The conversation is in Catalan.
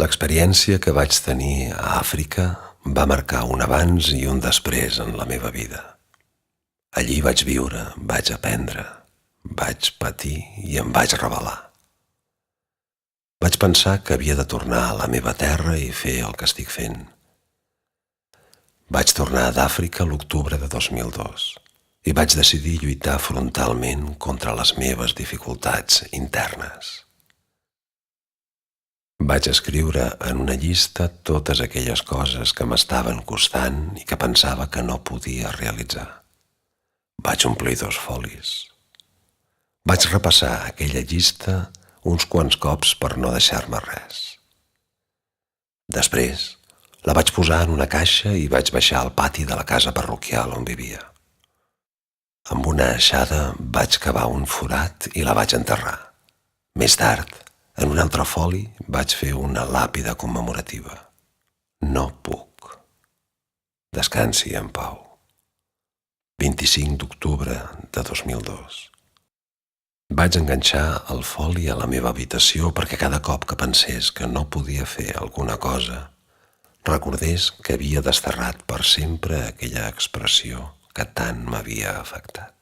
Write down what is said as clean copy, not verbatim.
L'experiència que vaig tenir a Àfrica va marcar un abans i un després en la meva vida. Allí vaig viure, vaig aprendre, vaig patir i em vaig rebel·lar. Vaig pensar que havia de tornar a la meva terra i fer el que estic fent. Vaig tornar d'Àfrica l'octubre de 2002 i vaig decidir lluitar frontalment contra les meves dificultats internes. Vaig escriure en una llista totes aquelles coses que m'estaven costant i que pensava que no podia realitzar. Vaig omplir 2 folis. Vaig repassar aquella llista uns quants cops per no deixar-me res. Després, la vaig posar en una caixa i vaig baixar al pati de la casa parroquial on vivia. Amb una aixada vaig cavar un forat i la vaig enterrar. Més tard, en un altre foli vaig fer una làpida commemorativa. No puc. Descansi en pau. 25 d'octubre de 2002. Vaig enganxar el foli a la meva habitació perquè cada cop que pensés que no podia fer alguna cosa, recordés que havia desterrat per sempre aquella expressió que tant m'havia afectat.